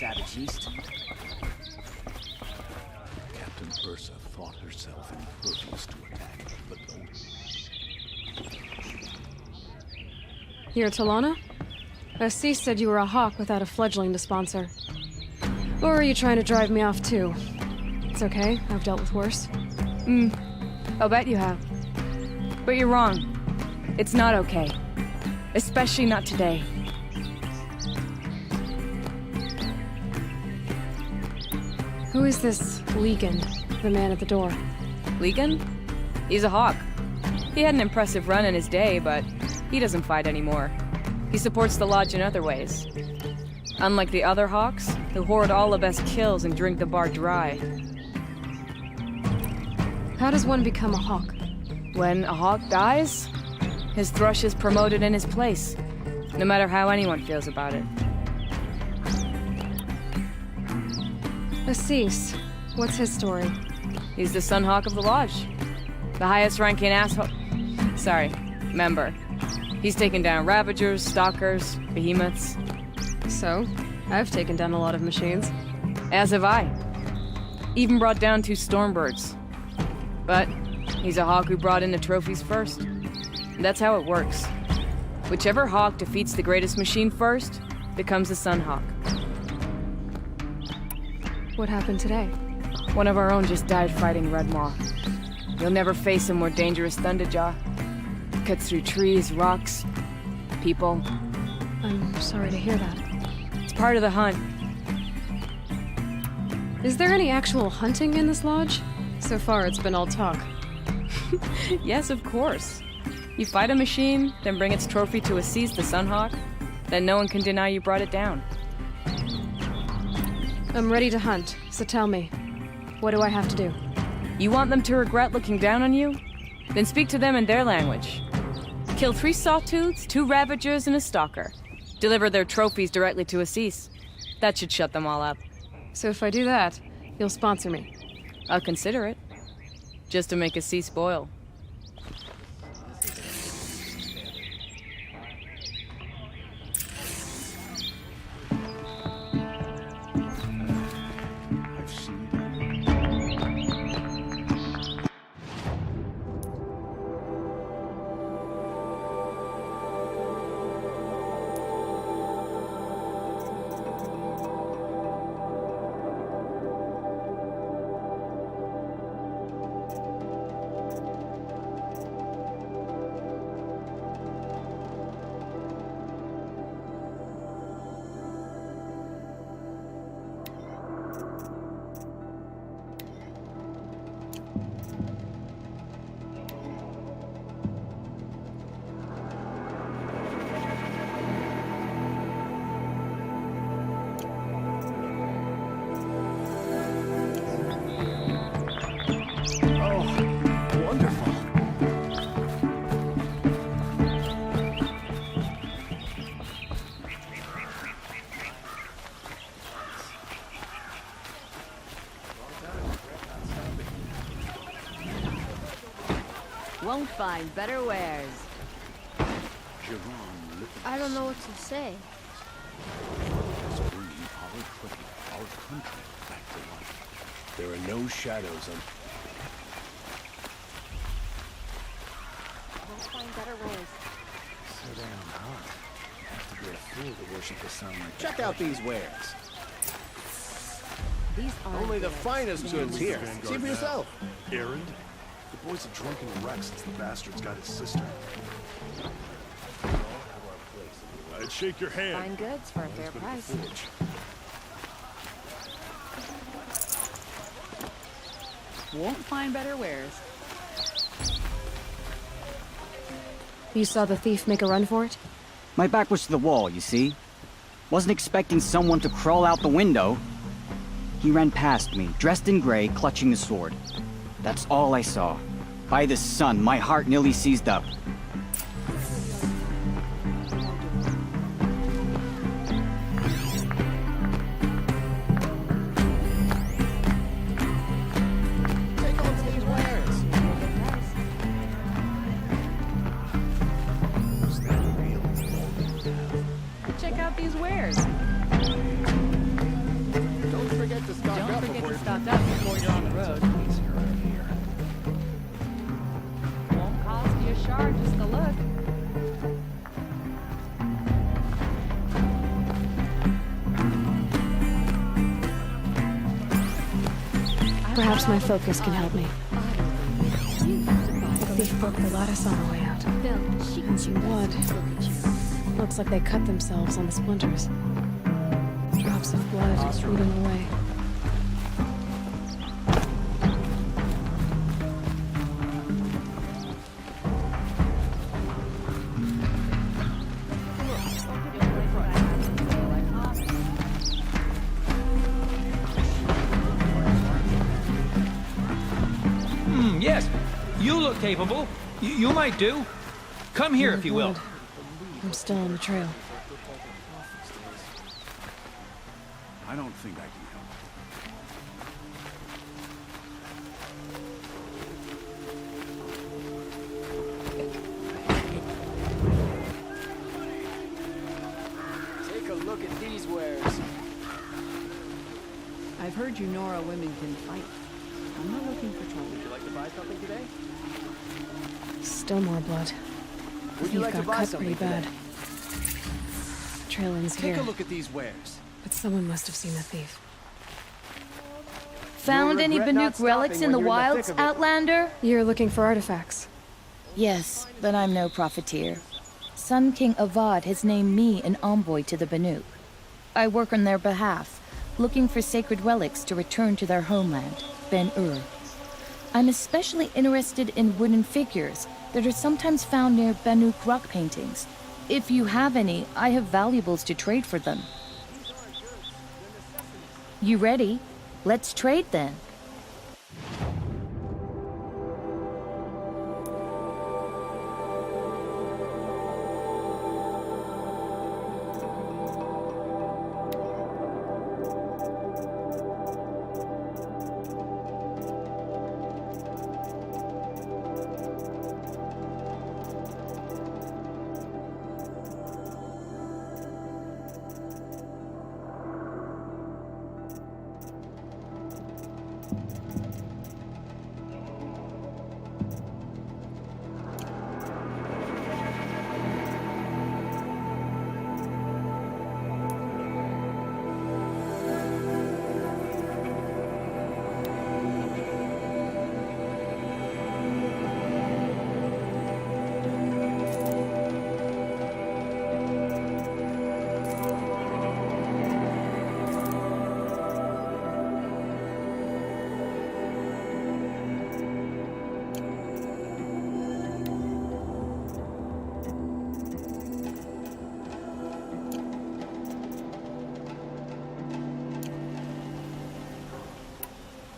savage east. Captain Ursa thought herself impervious to attack, but no. You're Talana? Assis said you were a hawk without a fledgling to sponsor. Or were you trying to drive me off too? It's okay, I've dealt with worse. I'll bet you have. But you're wrong. It's not okay. Especially not today. Who is this Legan, the man at the door? Legan? He's a hawk. He had an impressive run in his day, but he doesn't fight anymore. He supports the lodge in other ways. Unlike the other hawks, who hoard all the best kills and drink the bar dry. How does one become a hawk? When a hawk dies, his thrush is promoted in his place, no matter how anyone feels about it. Assis, what's his story? He's the Sun Hawk of the Lodge. The highest ranking member. He's taken down Ravagers, Stalkers, Behemoths. So, I've taken down a lot of machines. As have I. Even brought down 2 Stormbirds. But he's a hawk who brought in the trophies first. And that's how it works. Whichever hawk defeats the greatest machine first becomes the Sun Hawk. What happened today? One of our own just died fighting Redmaw. You'll never face a more dangerous Thunderjaw. Cuts through trees, rocks, people. I'm sorry to hear that. It's part of the hunt. Is there any actual hunting in this lodge? So far, it's been all talk. Yes, of course. You fight a machine, then bring its trophy to Assis the Sunhawk, then no one can deny you brought it down. I'm ready to hunt, so tell me, what do I have to do? You want them to regret looking down on you? Then speak to them in their language. Kill 3 Sawtooths, 2 Ravagers, and a Stalker. Deliver their trophies directly to Assis. That should shut them all up. So if I do that, you'll sponsor me? I'll consider it. Just to make Assis spoil. Won't find better wares. I don't know what to say. Bringing our country back to life. There are no shadows on. Won't find better wares. So damn hot. Have to be a fool to worship the sun like Check out these wares. These are Only the finest goods here. See for yourself. Errand? The boy's a drunken wreck since the bastard's got his sister. I'd shake your hand. fine goods for a fair price. Won't find better wares. You saw the thief make a run for it? My back was to the wall, you see. Wasn't expecting someone to crawl out the window. He ran past me, dressed in gray, clutching the sword. That's all I saw. By the sun, my heart nearly seized up. Take a look at these wares. Check out these wares. Perhaps my focus can help me. The thief broke the lattice on the way out. And some blood. Looks like they cut themselves on the splinters. Drops of blood leading away. Yes, you look capable. You might do. Come here, if you will. I'm still on the trail. I don't think I can help. Take a look at these wares. I've heard you Nora women can fight. I'm not looking for trouble. Would you like to buy something today? Still more blood. Would you Thief like to got buy cut something pretty bad. today? Trail ends Take here, a look at these wares. but someone must have seen the thief. Found any regret not Banuk relics stopping in the when you're in the wilds, thick of it. Outlander? You're looking for artifacts. Yes, but I'm no profiteer. Sun King Avad has named me an envoy to the Banuk. I work on their behalf, looking for sacred relics to return to their homeland, Ben-Ur. I'm especially interested in wooden figures that are sometimes found near Banuk rock paintings. If you have any, I have valuables to trade for them. You ready? Let's trade then.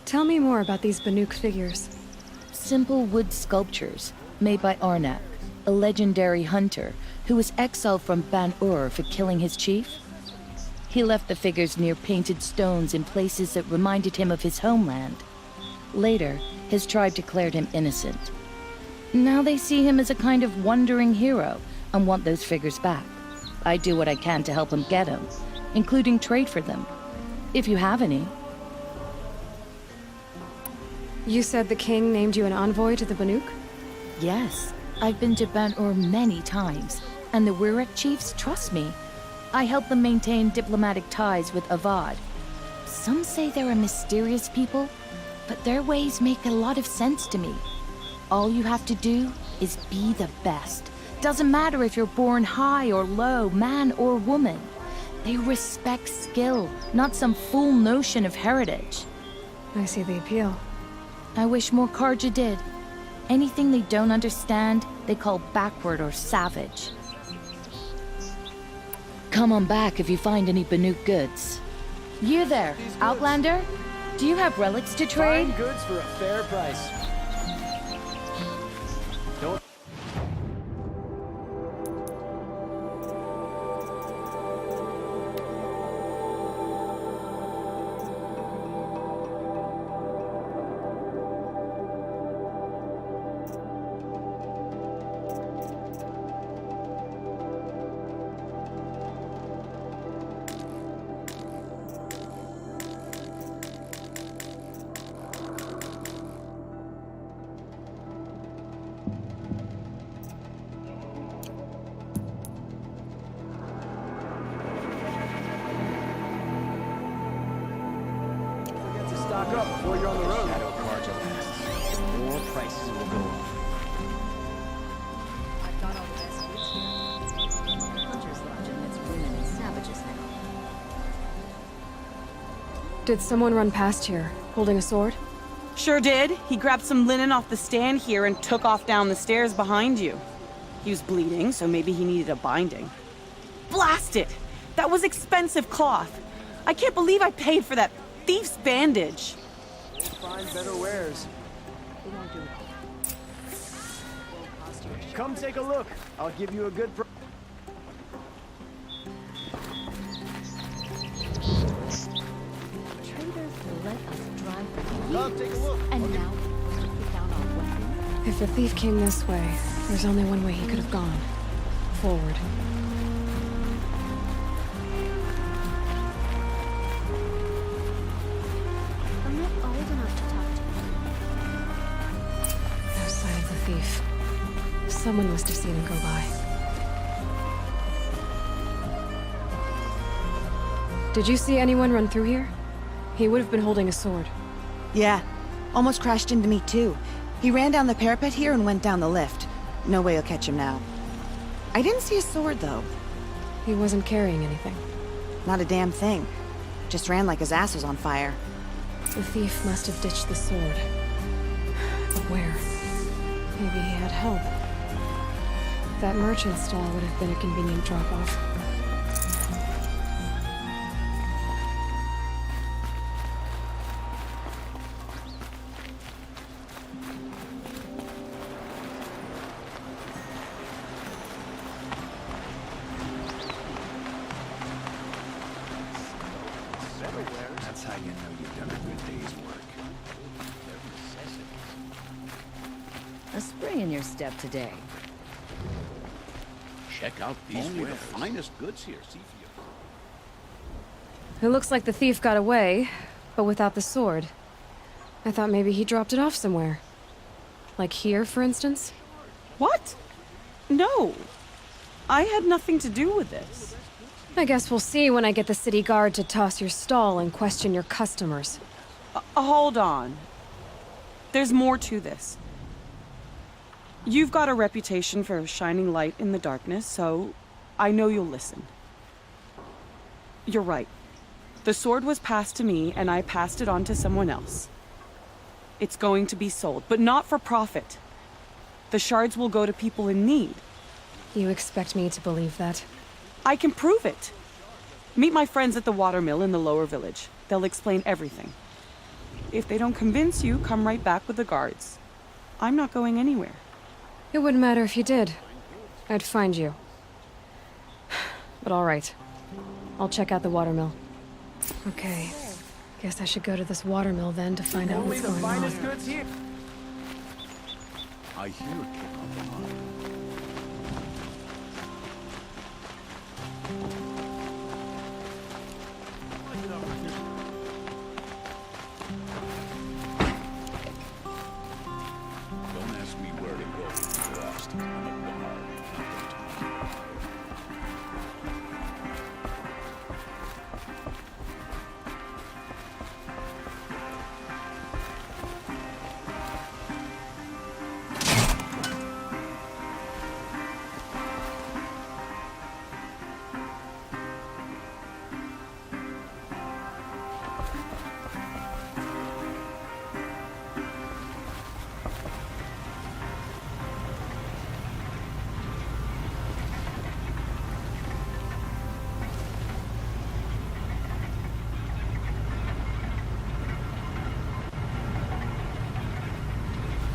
Tell me more about these Banuk figures. Simple wood sculptures made by Arnak, a legendary hunter who was exiled from Ban-Ur for killing his chief. He left the figures near painted stones in places that reminded him of his homeland. Later, his tribe declared him innocent. Now they see him as a kind of wandering hero and want those figures back. I do what I can to help him get them, including trade for them, if you have any. You said the king named you an envoy to the Banuk? Yes, I've been to Ban-Ur many times, and the Wirek chiefs trust me. I help them maintain diplomatic ties with Avad. Some say they're a mysterious people, but their ways make a lot of sense to me. All you have to do is be the best. Doesn't matter if you're born high or low, man or woman. They respect skill, not some fool notion of heritage. I see the appeal. I wish more Karja did. Anything they don't understand, they call backward or savage. Come on back if you find any Banuk goods. You there, Outlander? Do you have relics to trade? Fine goods for a fair price. Don't. stock up before you're on the road. Shadow barge lasts. More prices will go up. I've got all the best goods here. Hunter's Lodge admits women and savages now. Did someone run past here, holding a sword? Sure did. He grabbed some linen off the stand here and took off down the stairs behind you. He was bleeding, so maybe he needed a binding. Blast it! That was expensive cloth. I can't believe I paid for that thief's bandage. We'll find better wares. They won't do it. Come take a look. I'll give you a good price. Traders will let us drive for Come take a look. and now we put down our weapons. If the thief came this way, there's only one way he could have gone. Forward. I'm not old enough to talk to you. No sign of the thief. Someone must have seen him go by. Did you see anyone run through here? He would have been holding a sword. Yeah. Almost crashed into me, too. He ran down the parapet here and went down the lift. No way you'll catch him now. I didn't see a sword, though. He wasn't carrying anything. Not a damn thing. Just ran like his ass was on fire. The thief must have ditched the sword. But where? Maybe he had help. That merchant stall would have been a convenient drop-off. That's how you know you've done a good day's work. A spring in your step today. Check out these Only wares. the finest goods here. See for you. It looks like the thief got away, but without the sword. I thought maybe he dropped it off somewhere. Like here, for instance? What? No. I had nothing to do with this. I guess we'll see when I get the city guard to toss your stall and question your customers. Hold on. There's more to this. You've got a reputation for shining light in the darkness, so I know you'll listen. You're right. The sword was passed to me, and I passed it on to someone else. It's going to be sold, but not for profit. The shards will go to people in need. You expect me to believe that? I can prove it. Meet my friends at the watermill in the lower village. They'll explain everything. If they don't convince you, come right back with the guards. I'm not going anywhere. It wouldn't matter if you did. I'd find you. But all right. I'll check out the watermill. Okay. Guess I should go to this watermill then to find out Only what's the going finest on. goods here. I hear it came out the line. Don't ask me where to go. You're lost. I'm a guard, not the time.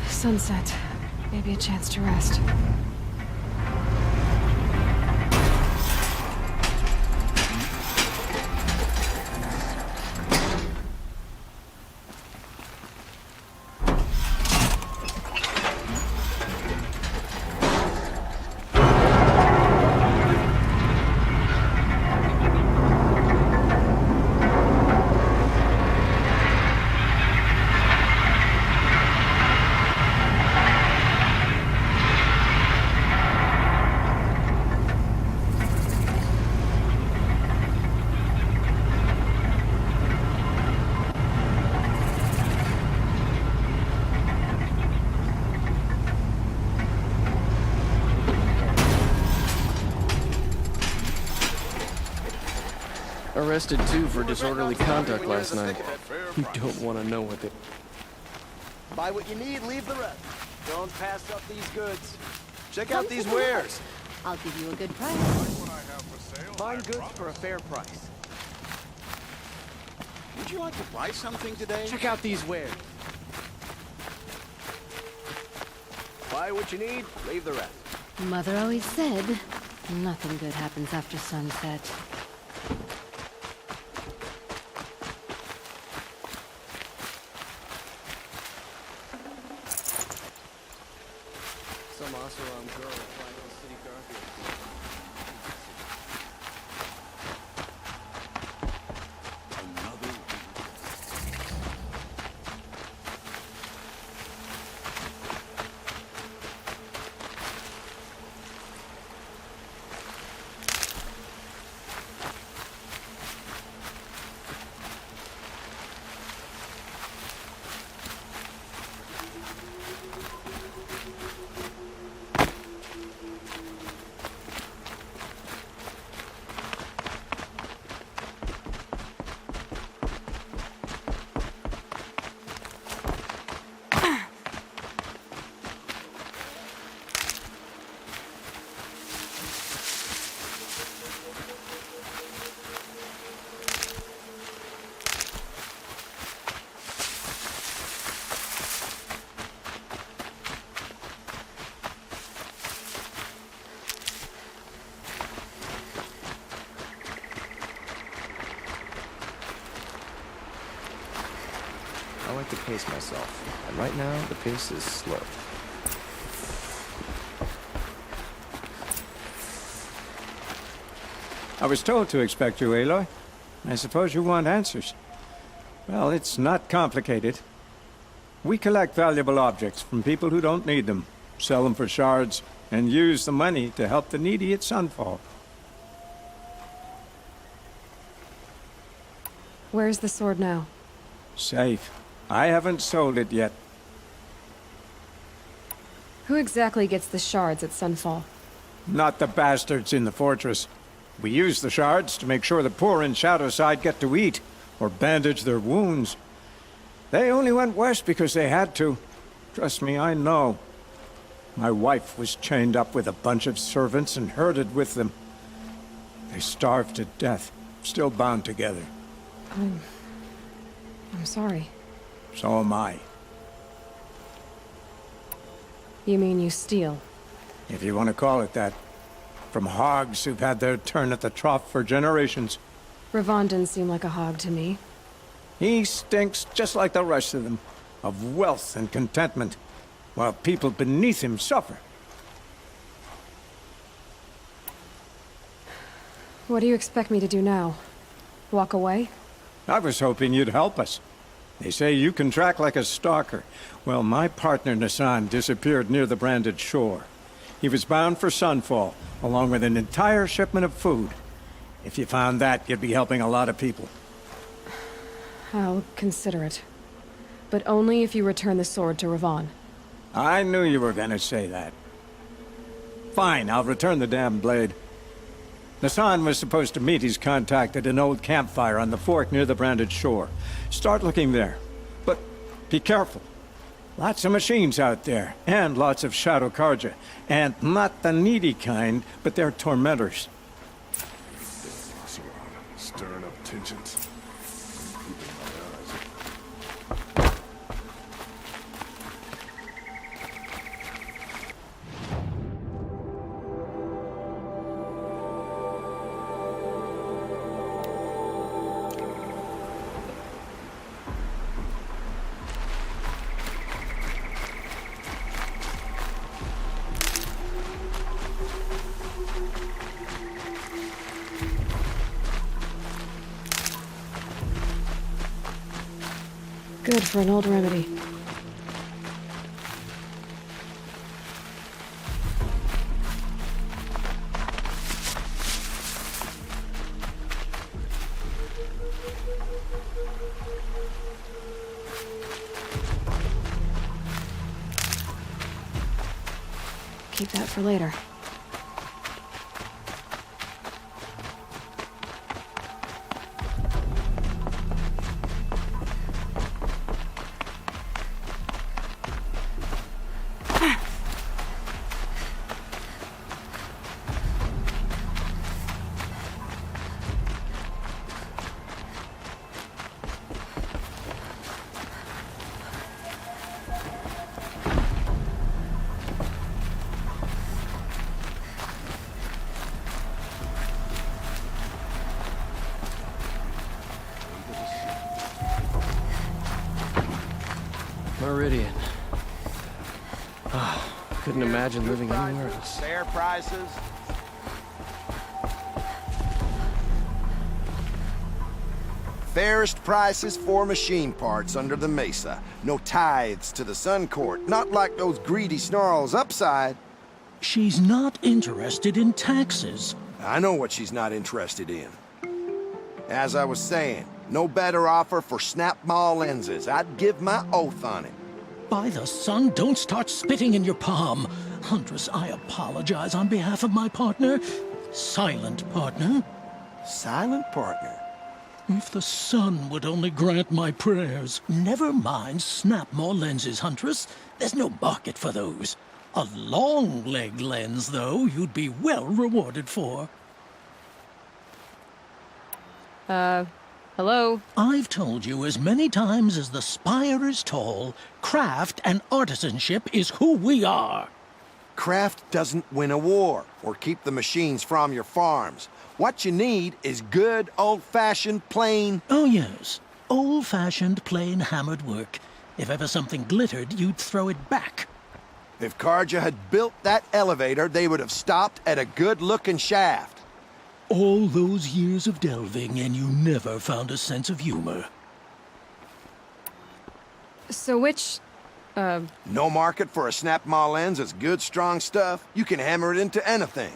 Sunset. Maybe a chance to rest. Arrested too for disorderly conduct last night. You don't want to know what they... Buy what you need, leave the rest. Don't pass up these goods. Check out these wares. I'll give you a good price. Find goods for a fair price. Would you like to buy something today? Check out these wares. Buy what you need, leave the rest. Mother always said, nothing good happens after sunset. Some Oseram girl applied to City Garfield. I like to pace myself, and right now the pace is slow. I was told to expect you, Aloy. I suppose you want answers. Well, it's not complicated. We collect valuable objects from people who don't need them, sell them for shards, and use the money to help the needy at Sunfall. Where's the sword now? Safe. I haven't sold it yet. Who exactly gets the shards at Sunfall? Not the bastards in the fortress. We use the shards to make sure the poor in Shadowside get to eat, or bandage their wounds. They only went west because they had to. Trust me, I know. My wife was chained up with a bunch of servants and herded with them. They starved to death, still bound together. I'm sorry. So am I. You mean you steal? If you want to call it that. From hogs who've had their turn at the trough for generations. Ravon didn't seem like a hog to me. He stinks just like the rest of them, of wealth and contentment, while people beneath him suffer. What do you expect me to do now? Walk away? I was hoping you'd help us. They say you can track like a stalker. Well, my partner Nassan disappeared near the branded shore. He was bound for Sunfall, along with an entire shipment of food. If you found that, you'd be helping a lot of people. I'll consider it. But only if you return the sword to Ravon. I knew you were gonna say that. Fine, I'll return the damn blade. Nassan was supposed to meet his contact at an old campfire on the fork near the branded shore. Start looking there. But be careful. Lots of machines out there, and lots of Shadow Karja. And not the needy kind, but they're tormentors. Stirring up tensions. Keeping my eyes. Good for an old remedy. Keep that for later. Meridian. Oh, couldn't imagine living anywhere else. Fair prices. Fairest prices for machine parts under the mesa. No tithes to the Sun Court, not like those greedy snarls upside. She's not interested in taxes. I know what she's not interested in. As I was saying, no better offer for snap-maw lenses. I'd give my oath on it. By the sun, don't start spitting in your palm. Huntress, I apologize on behalf of my partner. Silent partner. Silent partner? If the sun would only grant my prayers. Never mind snap-maw lenses, Huntress. There's no market for those. A long-leg lens, though, you'd be well rewarded for. Hello? I've told you as many times as the spire is tall, craft and artisanship is who we are. Craft doesn't win a war or keep the machines from your farms. What you need is good, old-fashioned, plain... Oh, yes. Old-fashioned, plain hammered work. If ever something glittered, you'd throw it back. If Karja had built that elevator, they would have stopped at a good-looking shaft. All those years of delving, and you never found a sense of humor. So which, No market for a snap-maw lens is good, strong stuff. You can hammer it into anything.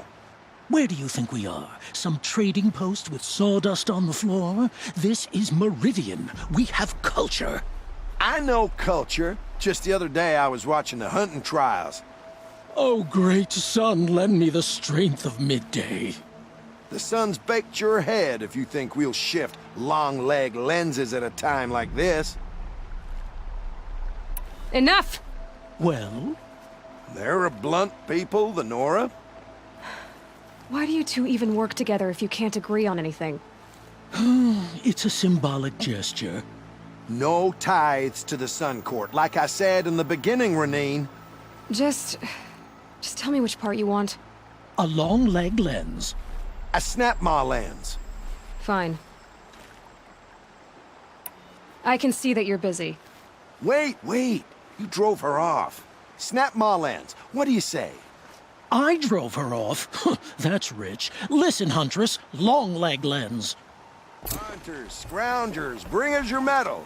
Where do you think we are? Some trading post with sawdust on the floor? This is Meridian. We have culture. I know culture. Just the other day I was watching the hunting trials. Oh, great sun, lend me the strength of midday. The sun's baked your head if you think we'll shift long-leg lenses at a time like this. Enough! Well? They're a blunt people, the Nora. Why do you two even work together if you can't agree on anything? It's a symbolic gesture. No tithes to the Sun Court, like I said in the beginning, Renine. Just tell me which part you want. A long-leg lens. A snap-maw lens. Fine. I can see that you're busy. Wait. You drove her off. Snap-maw lens. What do you say? I drove her off? That's rich. Listen, Huntress. Long-leg lens. Hunters, scroungers, bring us your metal.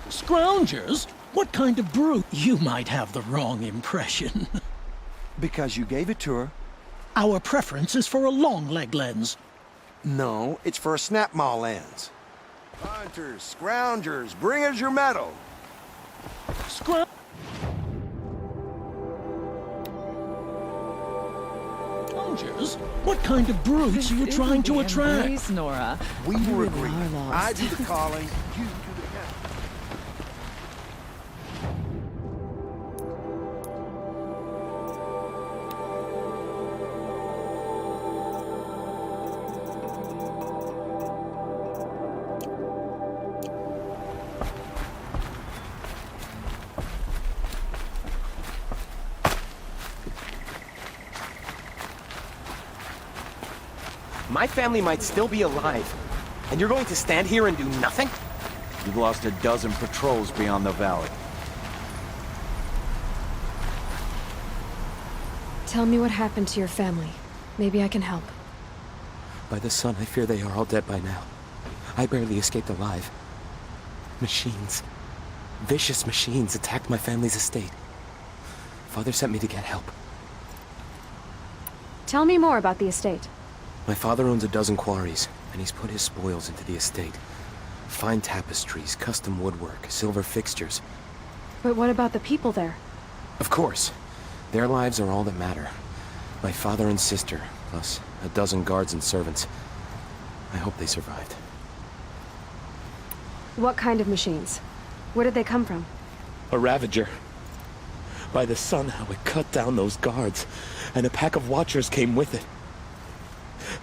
Scroungers? What kind of brute? You might have the wrong impression. Because you gave it to her. Our preference is for a long-leg lens. No, it's for a snap-maw lens. Hunters, scroungers, bring us your metal. Scroungers? What kind of brutes are you trying to attract? Nora. We were agreed. I do the calling, you do the counting. My family might still be alive, and you're going to stand here and do nothing? You've lost a dozen patrols beyond the valley. Tell me what happened to your family. Maybe I can help. By the sun, I fear they are all dead by now. I barely escaped alive. Machines. Vicious machines attacked my family's estate. Father sent me to get help. Tell me more about the estate. My father owns a dozen quarries, and he's put his spoils into the estate. Fine tapestries, custom woodwork, silver fixtures. But what about the people there? Of course. Their lives are all that matter. My father and sister, plus a dozen guards and servants. I hope they survived. What kind of machines? Where did they come from? A Ravager. By the sun, how it cut down those guards, and a pack of watchers came with it.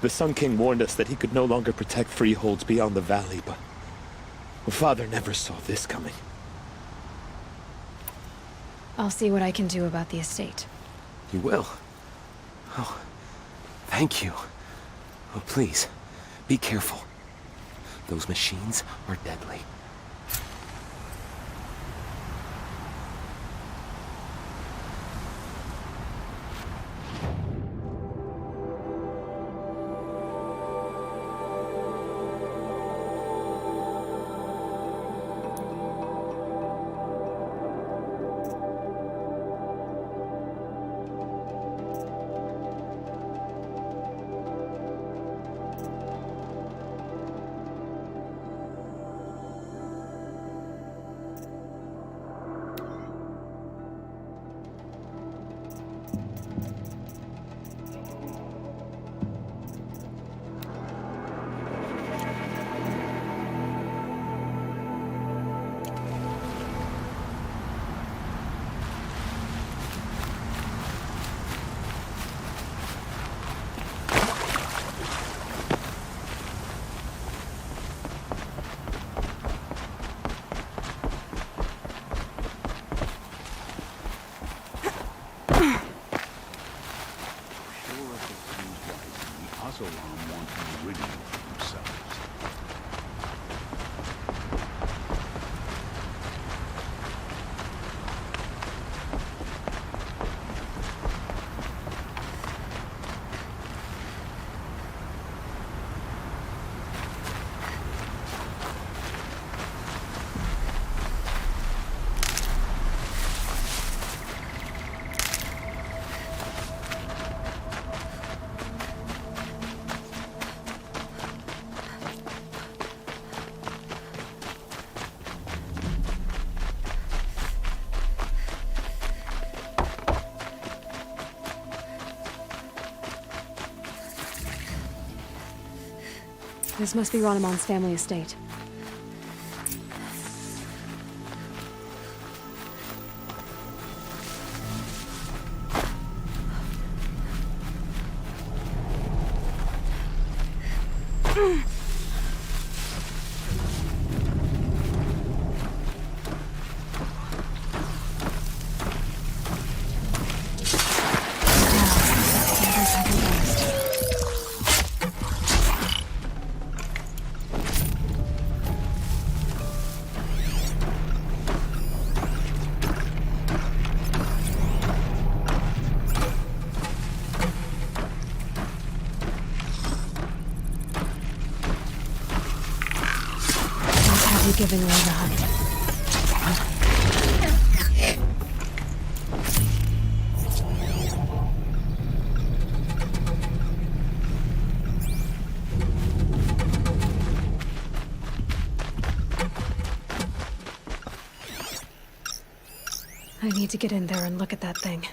The Sun King warned us that he could no longer protect freeholds beyond the valley, but Father never saw this coming. I'll see what I can do about the estate. You will? Oh, thank you. Oh, please, be careful. Those machines are deadly. This must be Ronimon's family estate. Giving away the hunt. I need to get in there and look at that thing.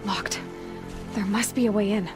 Locked. There must be a way in.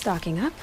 Stocking up.